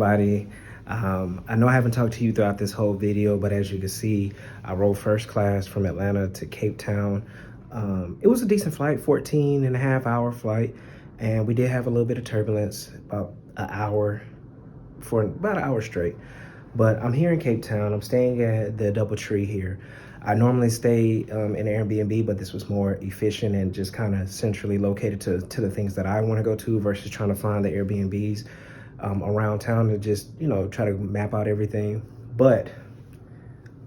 everybody. I know I haven't talked to you throughout this whole video, but as you can see, I rode first class from Atlanta to Cape Town. It was a decent flight, 14.5-hour flight, and we did have a little bit of turbulence, about an hour straight. But I'm here in Cape Town. I'm staying at the DoubleTree here. I normally stay in Airbnb, but this was more efficient and just kind of centrally located to the things that I want to go to versus trying to find the Airbnbs around town to just, you know, try to map out everything. But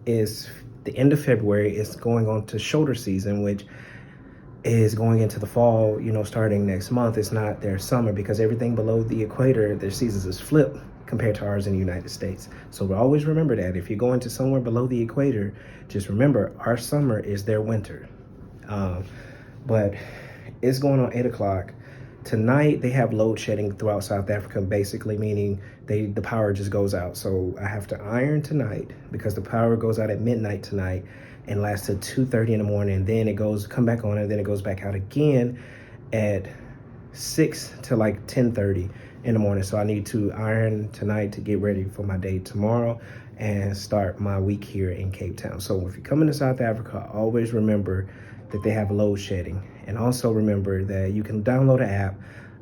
it's the end of February. It's going on to shoulder season, which is going into the fall, you know, starting next month. It's not their summer because everything below the equator, their seasons is flipped compared to ours in the United States. So always remember that if you're going to somewhere below the equator, just remember our summer is their winter. But it's going on 8 o'clock. Tonight they have load shedding throughout South Africa, basically meaning the power just goes out. So I have to iron tonight because the power goes out at midnight tonight and lasts till 2:30 in the morning. And then it come back on, and then it goes back out again at 6 to like 10:30 in the morning. So I need to iron tonight to get ready for my day tomorrow and start my week here in Cape Town. So if you're coming to South Africa, always remember that they have load shedding. And also remember that you can download an app.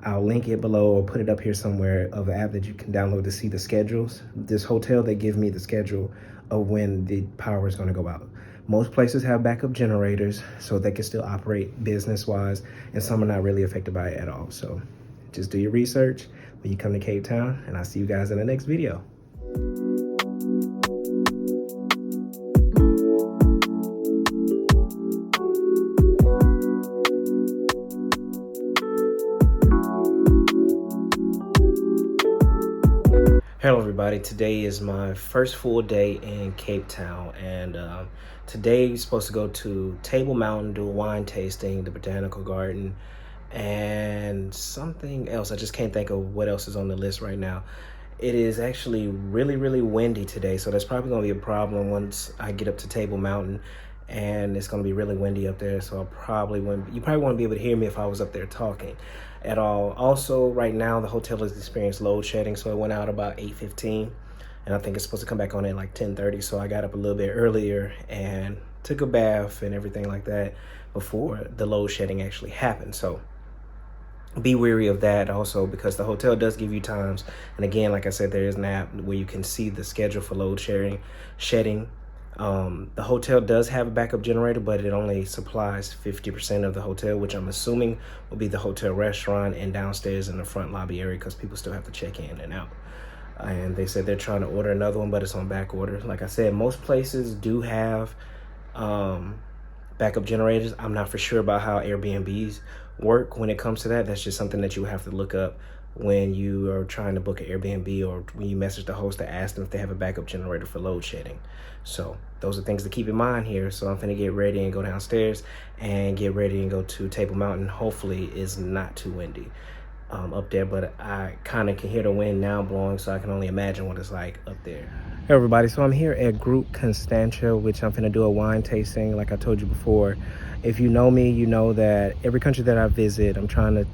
I'll link it below or put it up here somewhere of an app that you can download to see the schedules. This hotel, they give me the schedule of when the power is going to go out. Most places have backup generators so they can still operate business-wise, and some are not really affected by it at all. So just do your research when you come to Cape Town, and I'll see you guys in the next video. Hello everybody, today is my first full day in Cape Town, and today you're supposed to go to Table Mountain, do a wine tasting, the Botanical Garden, and something else. I just can't think of what else is on the list right now. It is actually really windy today, so that's probably going to be a problem once I get up to Table Mountain, and it's going to be really windy up there, so you probably wouldn't be able to hear me if I was up there talking at all. Also, right now the hotel has experienced load shedding, so it went out about 8:15, and I think it's supposed to come back on at like 10:30. So I got up a little bit earlier and took a bath and everything like that before the load shedding actually happened. So be wary of that also, because the hotel does give you times, and again, like I said, there is an app where you can see the schedule for load shedding. The hotel does have a backup generator, but it only supplies 50% of the hotel, which I'm assuming will be the hotel restaurant and downstairs in the front lobby area, because people still have to check in and out. And they said they're trying to order another one, but it's on back order. Like I said, most places do have backup generators. I'm not for sure about how Airbnbs work when it comes to that. That's just something that you have to look up when you are trying to book an Airbnb, or when you message the host to ask them if they have a backup generator for load shedding. So those are things to keep in mind here. So I'm finna get ready and go downstairs and get ready and go to Table Mountain. Hopefully it's not too windy up there, but I kind of can hear the wind now blowing, so I can only imagine what it's like up there. Hey everybody, so I'm here at Groot, Constantia, which I'm finna do a wine tasting. Like I told you before, if you know me, you know that every country that I visit, I'm trying to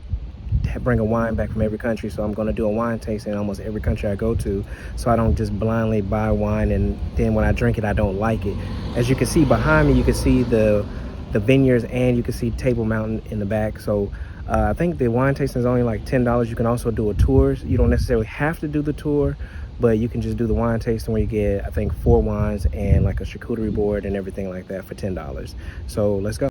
bring a wine back from every country. So I'm going to do a wine tasting in almost every country I go to, so I don't just blindly buy wine and then when I drink it I don't like it. As you can see behind me, you can see the vineyards, and you can see Table Mountain in the back. So I think the wine tasting is only like $10. You can also do a tour. You don't necessarily have to do the tour, but you can just do the wine tasting where you get, I think, 4 wines and like a charcuterie board and everything like that for $10. So let's go.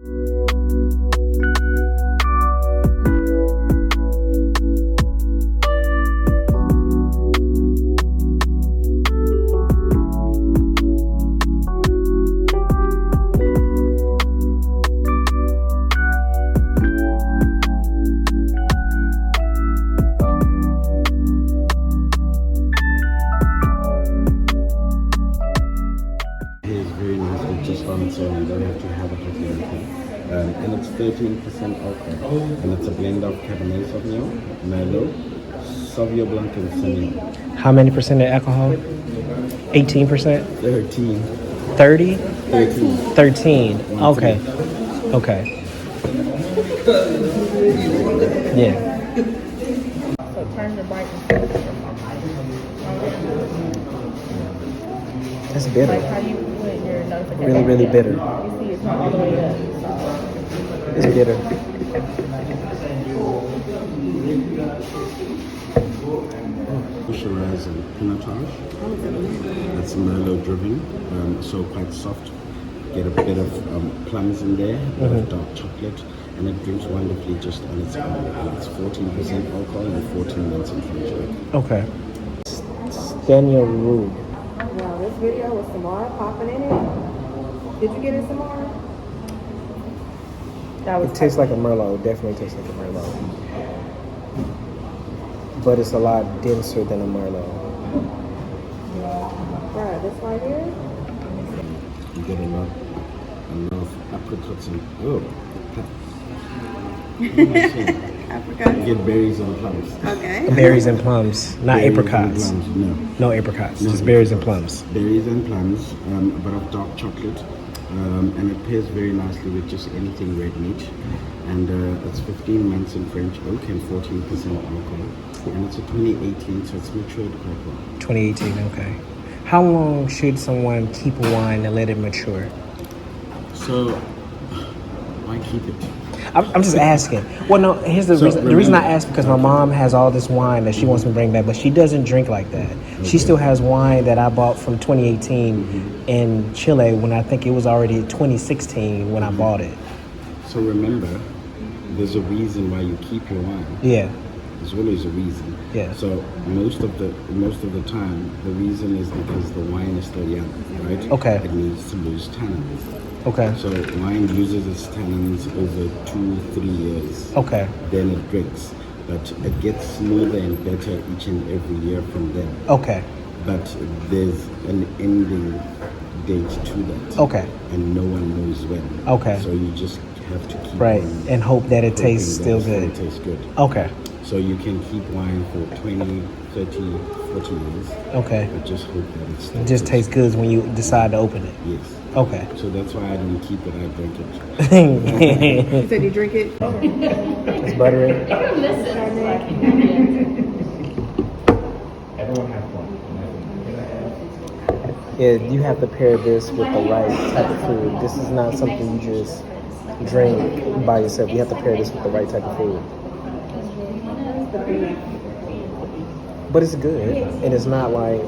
So you don't have to have a coffee or anything. And it's 13% alcohol. And it's a blend of Cabernet Sauvignon, Merlot, Sauvignon Blanc, and Semillon. How many percent of alcohol? 18%? 13. 30? 13. 13. Okay. Okay. Yeah. So turn your brightness up. It's bitter. Like how you put your notification. Really, really bitter. You see it's all the way up. So. It's bitter. Fisheries and pinotage. It's Merlot driven, so quite soft. Get a bit of plums in there, a bit of dark chocolate, and it drinks wonderfully just on its own. And it's 14% alcohol and 14 months in French. Okay. Daniel Roux. Now this video with Samara popping in it. Did you get it, Samara? That was It tastes like a Merlot. It definitely tastes like a Merlot. But it's a lot denser than a Merlot. right. This right here. You get a lot of apricots and Apricot. you get berries and plums. Okay. Berries and plums, not Berries and apricots. plums, no. No apricots, No just berries and apricots. plums. Berries and plums, a bit of dark chocolate, and it pairs very nicely with just anything red meat. And it's 15 months in French oak and 14% alcohol. And it's a 2018, so it's matured quite well. 2018, okay. How long should someone keep a wine and let it mature? So, why keep it? I'm just asking. Well, no, here's the So, reason. The reason I remember- asked because my mom has all this wine that she wants me to bring back, but she doesn't drink like that. She still has wine that I bought from 2018 in Chile when I think it was already 2016 when I bought it. So remember, there's a reason why you keep your wine. Yeah. There's always a reason. Yeah. So most of the time, the reason is because the wine is still young, right? Okay. It needs to lose tannins. Okay. So wine loses its tannins over 2-3 years. Okay. Then it drinks, but it gets smoother and better each and every year from then. Okay. But there's an ending date to that. Okay. And no one knows when. Okay. So you just have to keep Right. on And hope that it hoping tastes that still it's gonna good. taste good. Okay. So you can keep wine for 20, 30, 40 years. Okay. But just hope that it still It just tastes good when you decide to open it. Yes. Okay. So that's why I don't keep it, I drink it. You said you drink it. It's buttery. Yeah, you have to pair this with the right type of food. This is not something you just drink by yourself. You have to pair this with the right type of food. But it's good, and it's not like.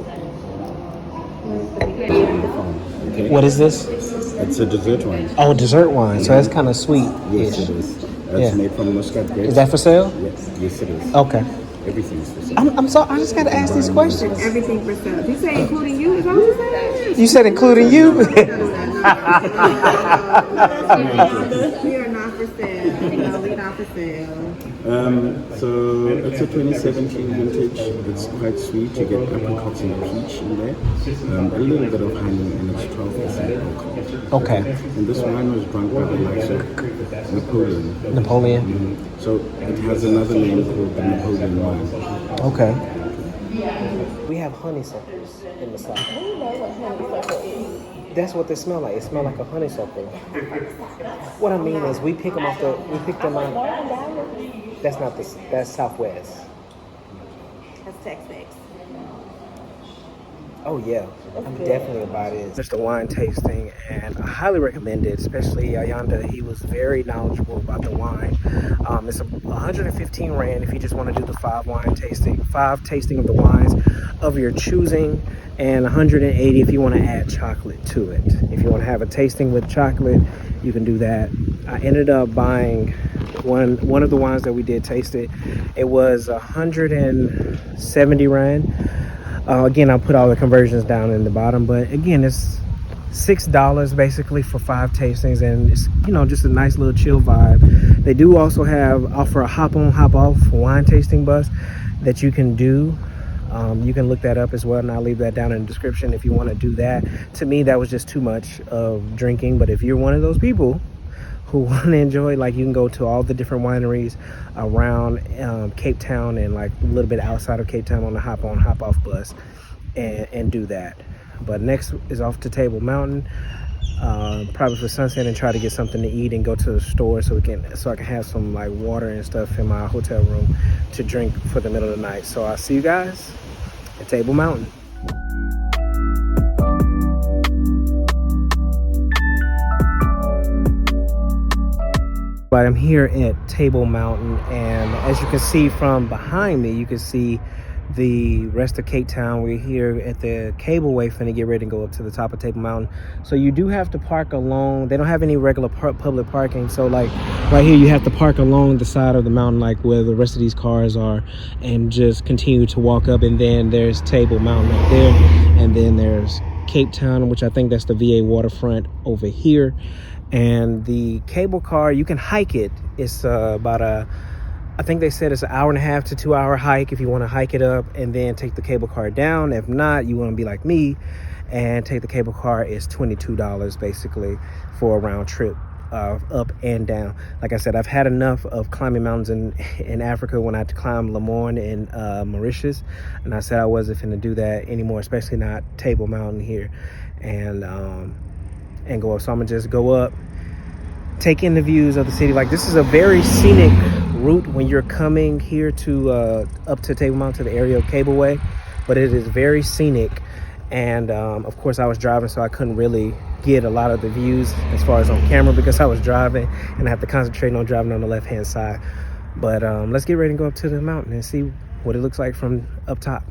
Okay. What is this? It's a dessert wine. Oh, dessert wine. So that's kind of sweet. Yes, it is. It's Yeah. made from Muscat grapes. Is that for sale? Yes, yes it is. Okay. Everything's for sale. I'm so I just gotta ask these questions. Everything for sale. Did you say including you? Is that what you said? You said including you. We are not for sale. No, we're not for sale. So it's a 2017 vintage. It's quite sweet. You get apricots and peach in there. A little bit of honey, and it's 12% alcohol. Okay. And this wine was drunk by the likes of Napoleon. Napoleon. So it has another name called the Napoleon wine. Okay. We have honeysuckles in the South. That's what they smell like. It smells like a honeysuckle. What I mean is, we pick them out. That's not this. That's Southwest. That's Tex-Mex. Oh yeah, I'm definitely about it. Just a wine tasting, and I highly recommend it. Especially Ayanda, he was very knowledgeable about the wine. It's 115 rand if you just want to do the 5 tasting of the wines of your choosing, and 180 if you want to add chocolate to it. If you want to have a tasting with chocolate, you can do that. I ended up buying one of the wines that we did taste it. It was 170 rand. Again, I'll put all the conversions down in the bottom, but again, it's $6 basically for 5 tastings, and it's, you know, just a nice little chill vibe. They do also offer a hop on, hop off wine tasting bus that you can do. You can look that up as well, and I'll leave that down in the description if you want to do that. To me, that was just too much of drinking, but if you're one of those people who want to enjoy, like, you can go to all the different wineries around Cape Town and like a little bit outside of Cape Town on the hop on, hop off bus and do that. But next is off to Table Mountain, probably for sunset, and try to get something to eat and go to the store so I can have some like water and stuff in my hotel room to drink for the middle of the night. So I'll see you guys at Table Mountain. But I'm here at Table Mountain, and as you can see from behind me, you can see the rest of Cape Town. We're here at the cableway, finna get ready to go up to the top of Table Mountain. So you do have to park along. They don't have any regular public parking, so like right here you have to park along the side of the mountain, like where the rest of these cars are, and just continue to walk up. And then there's Table Mountain up there, and then there's Cape Town, which I think that's the VA waterfront over here. And the cable car, you can hike it. It's about I think they said it's an 1.5 to 2 hour hike if you want to hike it up and then take the cable car down. If not, you want to be like me and take the cable car. It's $22 basically for a round trip up and down. Like I said, I've had enough of climbing mountains in Africa when I had to climb Lemoine in Mauritius, and I said I wasn't finna do that anymore, especially not Table Mountain here, and go up. So I'm gonna just go up, take in the views of the city. Like, this is a very scenic route when you're coming here to up to Table Mountain, to the area of Cableway, but it is very scenic. And of course I was driving, so I couldn't really get a lot of the views as far as on camera because I was driving and I have to concentrate on driving on the left hand side. But let's get ready to go up to the mountain and see what it looks like from up top.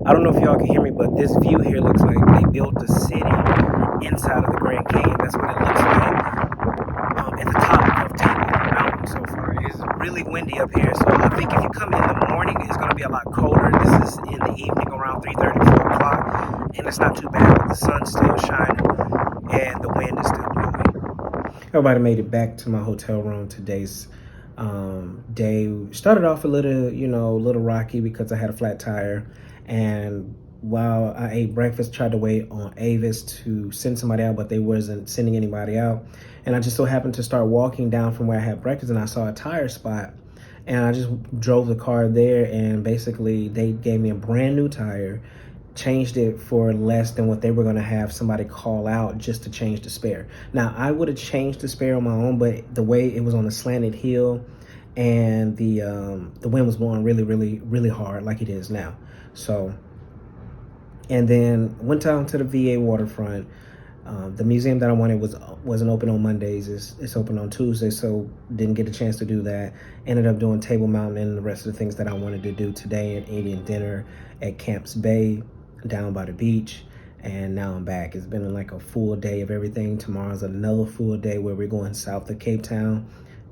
I don't know if y'all can hear me, but this view here looks like they built a city inside of the Grand Canyon. That's what it looks like at the top of Table Mountain so far. It's really windy up here, so I think if you come in the morning, it's going to be a lot colder. This is in the evening around 3:30, 4 o'clock, and it's not too bad, but the sun's still shining and the wind is still blowing. Everybody made it back to my hotel room. Today's day started off a little rocky because I had a flat tire. And while I ate breakfast, tried to wait on Avis to send somebody out, but they wasn't sending anybody out. And I just so happened to start walking down from where I had breakfast, and I saw a tire spot. And I just drove the car there, and basically they gave me a brand new tire, changed it for less than what they were gonna have somebody call out just to change the spare. Now, I would have changed the spare on my own, but the way it was on a slanted hill and the wind was blowing really, really, really hard like it is now. So, and then went down to the VA waterfront. The museum that I wanted wasn't open on Mondays. It's open on Tuesdays, so didn't get a chance to do that. Ended up doing Table Mountain and the rest of the things that I wanted to do today, and eating dinner at Camps Bay down by the beach. And now I'm back. It's been like a full day of everything. Tomorrow's another full day where we're going south of Cape Town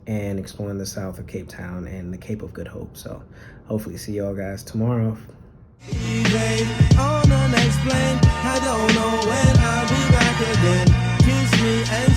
and exploring the south of Cape Town and the Cape of Good Hope. So hopefully see y'all guys tomorrow. On the next plane, I don't know when I'll be back again. Kiss me and